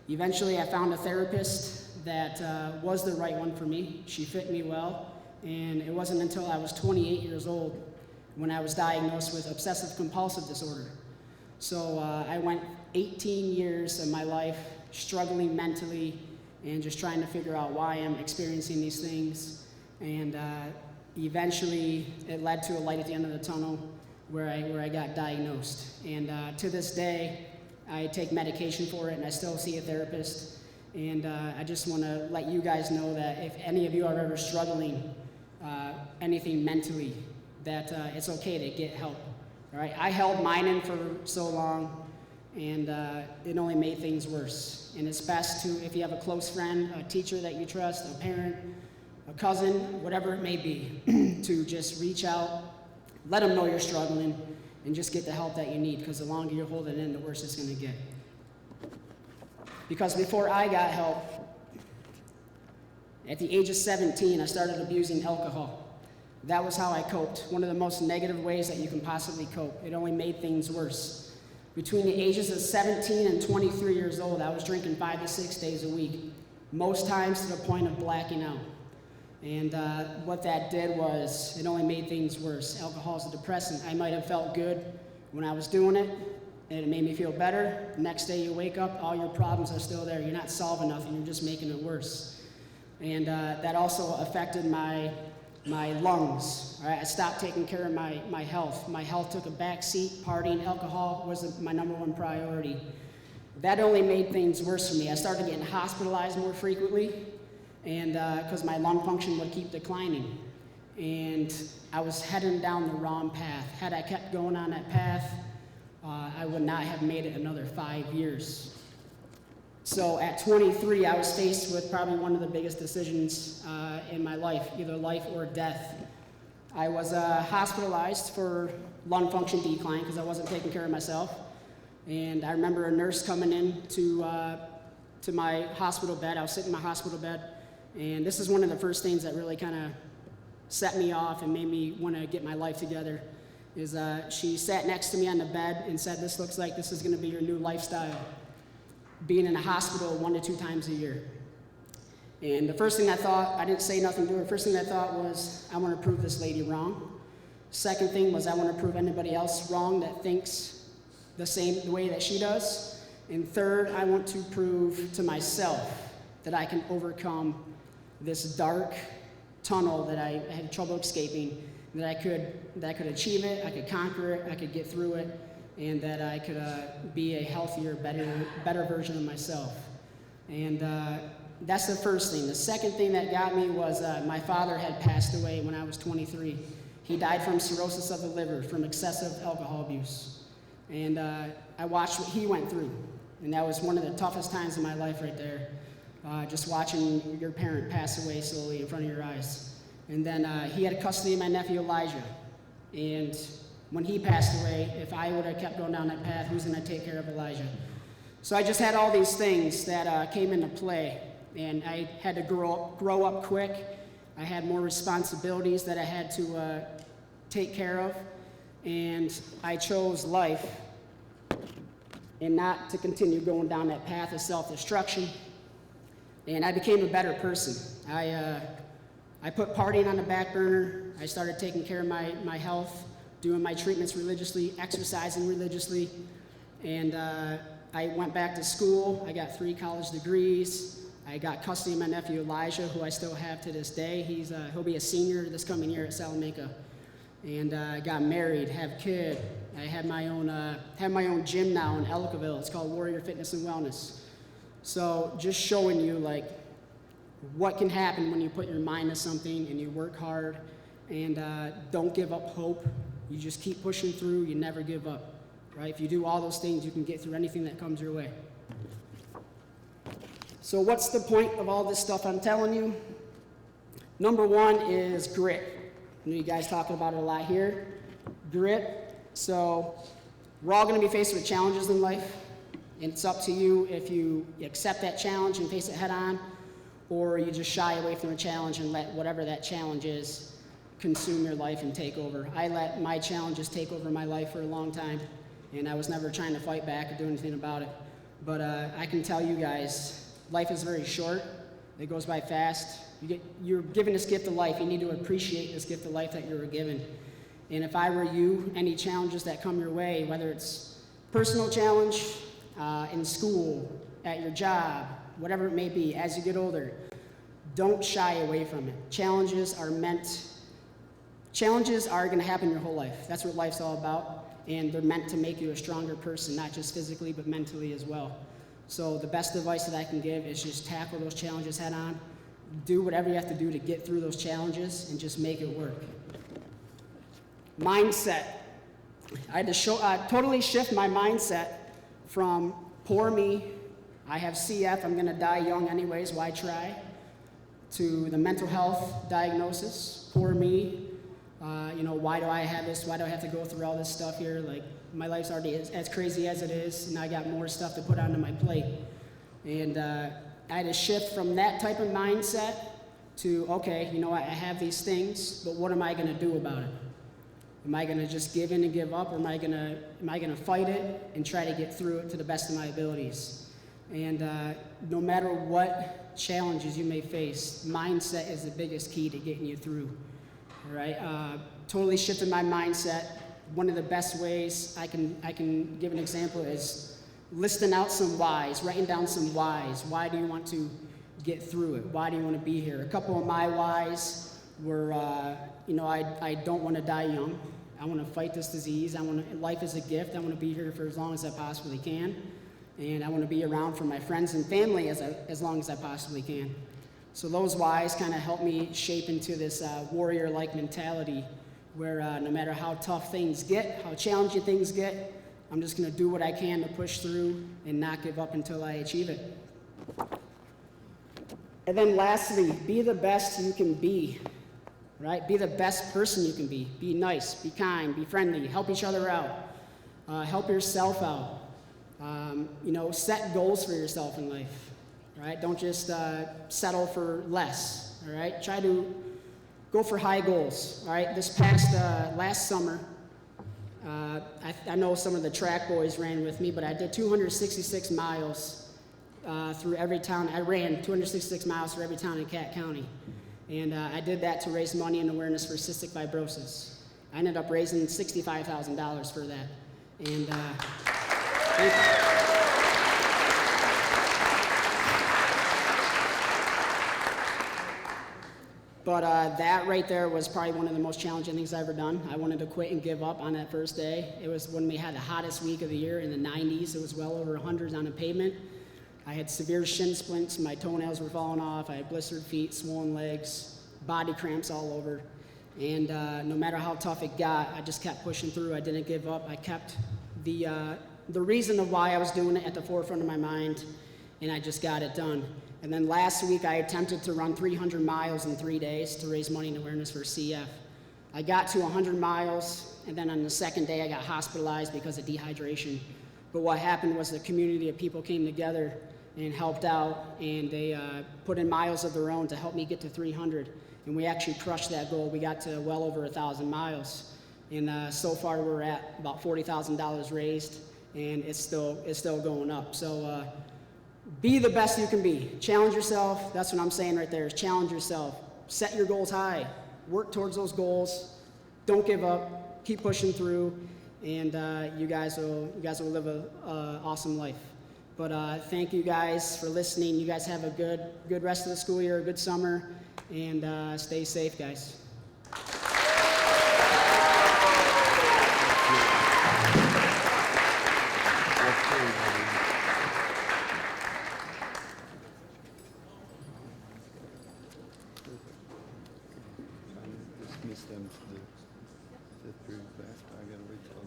Speaker 10: Eventually, I found a therapist that was the right one for me. She fit me well, and it wasn't until I was 28 years old when I was diagnosed with obsessive compulsive disorder. So I went 18 years of my life struggling mentally and just trying to figure out why I'm experiencing these things. And eventually, it led to a light at the end of the tunnel where I got diagnosed. And to this day, I take medication for it, and I still see a therapist. And I just want to let you guys know that if any of you are ever struggling anything mentally, that it's okay to get help. All right, I held mine in for so long, and it only made things worse. And it's best to, if you have a close friend, a teacher that you trust, a parent, a cousin, whatever it may be, to just reach out, let them know you're struggling, and just get the help that you need, because the longer you hold it in, the worse it's going to get. Because before I got help, at the age of 17, I started abusing alcohol. That was how I coped, one of the most negative ways that you can possibly cope. It only made things worse. Between the ages of 17 and 23 years old, I was drinking 5 to 6 days a week, most times to the point of blacking out. And what that did was, it only made things worse. Alcohol is a depressant. I might have felt good when I was doing it, and it made me feel better. The next day you wake up, all your problems are still there. You're not solving nothing, you're just making it worse. And that also affected my lungs. All right? I stopped taking care of my health. My health took a back seat. Partying, alcohol was my #1 priority. that only made things worse for me. I started getting hospitalized more frequently, and because my lung function would keep declining. And I was heading down the wrong path. Had I kept going on that path, I would not have made it another 5 years. So at 23, I was faced with probably one of the biggest decisions in my life, either life or death. I was hospitalized for lung function decline because I wasn't taking care of myself. And I remember a nurse coming in to my hospital bed. I was sitting in my hospital bed, and this is one of the first things that really kind of set me off and made me want to get my life together, is she sat next to me on the bed and said, "This looks like this is going to be your new lifestyle, being in a hospital 1 to 2 times a year." And the first thing I thought, I didn't say nothing to her, first thing I thought was, I want to prove this lady wrong. Second thing was, I want to prove anybody else wrong that thinks the way that she does. And third, I want to prove to myself that I can overcome this dark tunnel that I had trouble escaping, that I could achieve it, I could conquer it, I could get through it, and that I could be a healthier, better version of myself. And that's the first thing. The second thing that got me was my father had passed away when I was 23. He died from cirrhosis of the liver, from excessive alcohol abuse. And I watched what he went through, and that was one of the toughest times in my life right there, just watching your parent pass away slowly in front of your eyes. And then he had custody of my nephew Elijah, and when he passed away, if I would have kept going down that path, who's going to take care of Elijah? So I just had all these things that came into play, and I had to grow up quick. I had more responsibilities that I had to take care of, and I chose life and not to continue going down that path of self-destruction. And I became a better person. I put partying on the back burner. I started taking care of my health, doing my treatments religiously, exercising religiously, and I went back to school. I got 3 college degrees. I got custody of my nephew Elijah, who I still have to this day. He'll be a senior this coming year at Salamanca. And I got married, have a kid. I have my own gym now in Ellicoville. It's called Warrior Fitness and Wellness. So just showing you like what can happen when you put your mind to something and you work hard, and don't give up hope. You just keep pushing through. You never give up, right? If you do all those things, you can get through anything that comes your way. So what's the point of all this stuff I'm telling you? Number 1 is grit. I know you guys talking about it a lot here. Grit. So we're all going to be faced with challenges in life. And it's up to you if you accept that challenge and face it head on, or you just shy away from the challenge and let whatever that challenge is consume your life and take over. I let my challenges take over my life for a long time, and I was never trying to fight back or do anything about it. But I can tell you guys, life is very short. It goes by fast. You're given this gift of life. You need to appreciate this gift of life that you were given. And if I were you, any challenges that come your way, whether it's personal challenge, in school, at your job, whatever it may be, as you get older, don't shy away from it. Challenges are going to happen your whole life. That's what life's all about. And they're meant to make you a stronger person, not just physically, but mentally as well. So the best advice that I can give is just tackle those challenges head on. Do whatever you have to do to get through those challenges and just make it work. Mindset. I had to totally shift my mindset from poor me, I have CF, I'm gonna die young anyways, why try, to the mental health diagnosis, poor me, why do I have this, why do I have to go through all this stuff here, like my life's already as crazy as it is, and I got more stuff to put onto my plate. And I had to shift from that type of mindset to, okay, I have these things, but what am I gonna do about it? Am I going to just give in and give up, or am I going to fight it and try to get through it to the best of my abilities? And no matter what challenges you may face, mindset is the biggest key to getting you through. All right? Totally shifted my mindset. One of the best ways I can give an example is listing out some whys, writing down some whys. Why do you want to get through it? Why do you want to be here? A couple of my whys were, I don't want to die young. I want to fight this disease. Life is a gift. I want to be here for as long as I possibly can. and I want to be around for my friends and family as long as I possibly can. So those whys kind of help me shape into this warrior-like mentality where no matter how tough things get, how challenging things get, I'm just going to do what I can to push through and not give up until I achieve it. And then lastly, be the best you can be, right? Be the best person you can be. Be nice, be kind, be friendly, help each other out, help yourself out. Set goals for yourself in life, right? Don't just settle for less, all right? Try to go for high goals, all right? This past, last summer, I know some of the track boys ran with me, but I did 266 miles through every town. I ran 266 miles through every town in Cat County. And I did that to raise money and awareness for cystic fibrosis. I ended up raising $65,000 for that. And thank you. But that right there was probably one of the most challenging things I've ever done. I wanted to quit and give up on that first day. It was when we had the hottest week of the year in the 90s. It was well over 100 on the pavement. I had severe shin splints. My toenails were falling off. I had blistered feet, swollen legs, body cramps all over. And no matter how tough it got, I just kept pushing through. I didn't give up. I kept the reason of why I was doing it at the forefront of my mind, and I just got it done. And then last week, I attempted to run 300 miles in 3 days to raise money and awareness for CF. I got to 100 miles, and then on the second day, I got hospitalized because of dehydration. But what happened was the community of people came together and helped out, and they put in miles of their own to help me get to 300. And we actually crushed that goal. We got to well over 1,000 miles. And so far, we're at about $40,000 raised, and it's still going up. So be the best you can be. Challenge yourself. That's what I'm saying right there, is challenge yourself. Set your goals high. Work towards those goals. Don't give up. Keep pushing through, and you guys will live an awesome life. But thank you guys for listening. You guys have a good rest of the school year, a good summer, and stay safe, guys.
Speaker 1: Dismiss them to the fifth period class, but I gotta wait till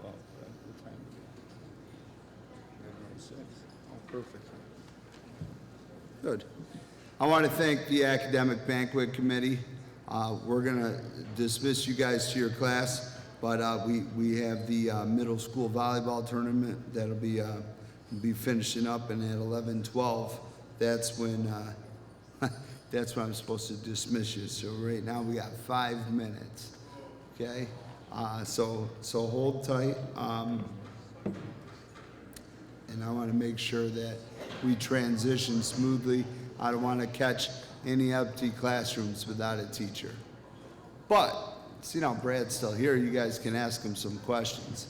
Speaker 1: 11:12, right? What time is it? 11:06. Oh, perfect. Good. I want to thank the Academic Banquet Committee. We're gonna dismiss you guys to your class, but we have the middle school volleyball tournament that'll be finishing up, and at 11:12, that's when that's when I'm supposed to dismiss you. So right now we got 5 minutes, okay? So hold tight, and I want to make sure that we transition smoothly. I don't want to catch any empty classrooms without a teacher. But, see now Brad's still here, you guys can ask him some questions.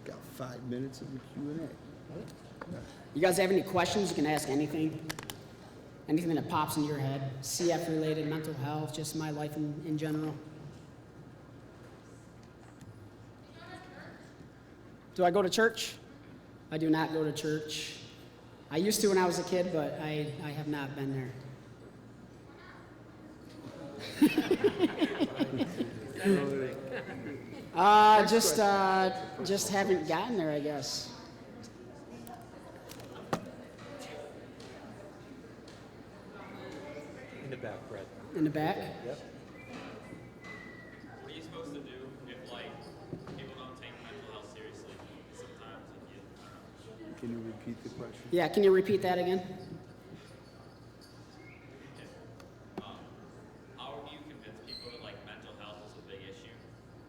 Speaker 1: Got 5 minutes of the Q&A.
Speaker 10: You guys have any questions? You can ask anything. Anything that pops in your head. CF related, mental health, just my life in general. Do I go to church? I do not go to church. I used to when I was a kid, but I have not been there. Just haven't gotten there, I guess.
Speaker 7: In the back, Brett.
Speaker 10: In the back?
Speaker 7: Yep.
Speaker 11: What are you supposed to do if, like, people don't take mental health seriously? Sometimes if you,
Speaker 1: Can you repeat the question?
Speaker 10: Yeah, can you repeat that again?
Speaker 11: how do you convince people that, like, mental health is a big issue?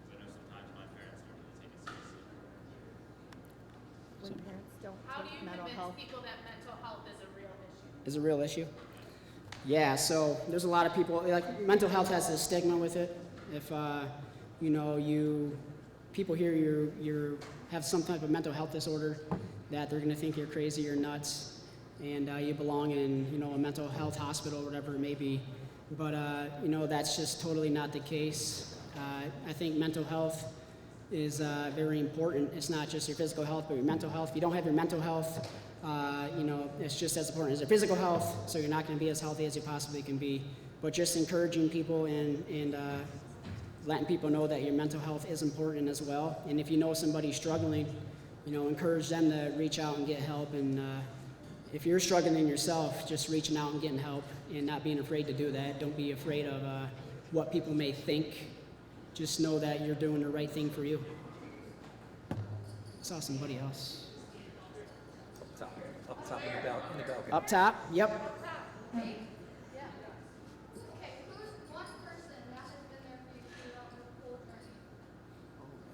Speaker 11: Because I know sometimes my parents don't really take it seriously.
Speaker 8: When parents don't take mental health.
Speaker 3: people that mental health is a real issue?
Speaker 10: Is a real issue? Yeah, so there's a lot of people, like, mental health has a stigma with it. If, people hear you have some type of mental health disorder, that they're gonna think you're crazy or nuts, and you belong in, a mental health hospital or whatever it may be. But, that's just totally not the case. I think mental health is very important. It's not just your physical health, but your mental health. If you don't have your mental health, it's just as important as your physical health, so you're not going to be as healthy as you possibly can be. But just encouraging people and letting people know that your mental health is important as well. And if you know somebody struggling, encourage them to reach out and get help. And if you're struggling yourself, just reaching out and getting help and not being afraid to do that. Don't be afraid of what people may think. Just know that you're doing the right thing for you. I saw somebody else.
Speaker 6: Up top in the balcony.
Speaker 10: Up top? Yep.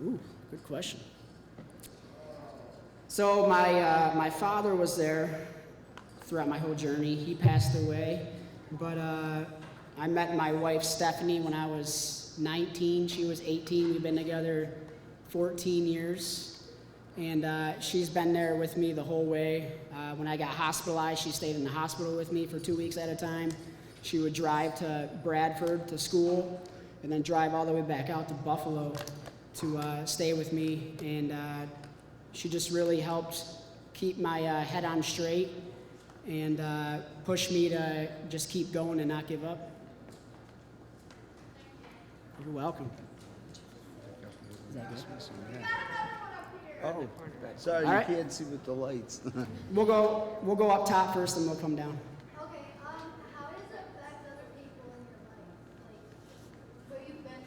Speaker 10: Ooh, good question. So my father was there throughout my whole journey. He passed away, but I met my wife Stephanie when I was 19. She was 18. We've been together 14 years, and she's been there with me the whole way. When I got hospitalized, she stayed in the hospital with me for 2 weeks at a time. She would drive to Bradford to school, and then drive all the way back out to Buffalo to stay with me, and she just really helped keep my head on straight and push me to just keep going and not give up. You're welcome. Is that good?
Speaker 1: Oh, sorry,
Speaker 10: All right.
Speaker 1: you can't see with the lights.
Speaker 10: We'll go up top first, and we'll come down.
Speaker 8: Okay, how does it affect other people in your life? Like, what you've been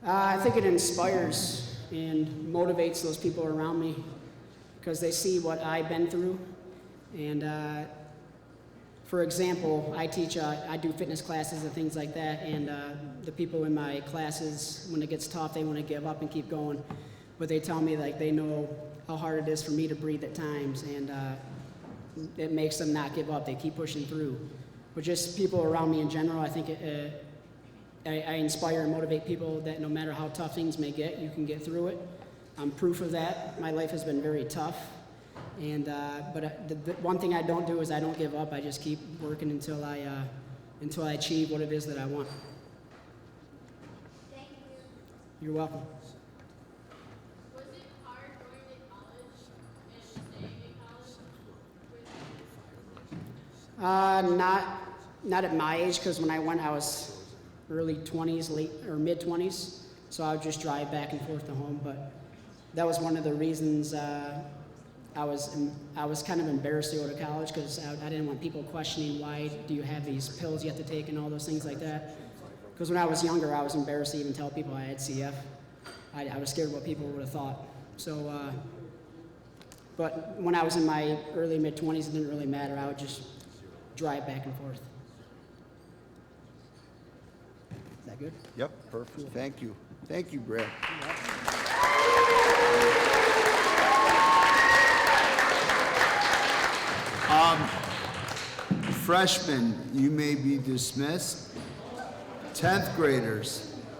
Speaker 8: through?
Speaker 10: I think it inspires and motivates those people around me because they see what I've been through. And for example, I do fitness classes and things like that, and the people in my classes, when it gets tough, they want to give up and keep going. But they tell me like they know how hard it is for me to breathe at times, and it makes them not give up. They keep pushing through. But just people around me in general, I think I inspire and motivate people that no matter how tough things may get, you can get through it. I'm proof of that. My life has been very tough, and but the one thing I don't do is I don't give up. I just keep working until I achieve what it is that I want.
Speaker 8: Thank you.
Speaker 10: You're welcome.
Speaker 8: Was it hard going to college and staying in college?
Speaker 10: Not at my age, because when I went, I was early 20s, late or mid 20s, so I would just drive back and forth to home. But that was one of the reasons I was kind of embarrassed to go to college, because I didn't want people questioning why do you have these pills you have to take and all those things like that. Because when I was younger, I was embarrassed to even tell people I had CF. I was scared what people would have thought. So, but when I was in my early mid 20s, it didn't really matter. I would just drive back and forth. Is that good?
Speaker 1: Yep, perfect. Thank you. Thank you, Brad. Freshmen, you may be dismissed. 10th graders,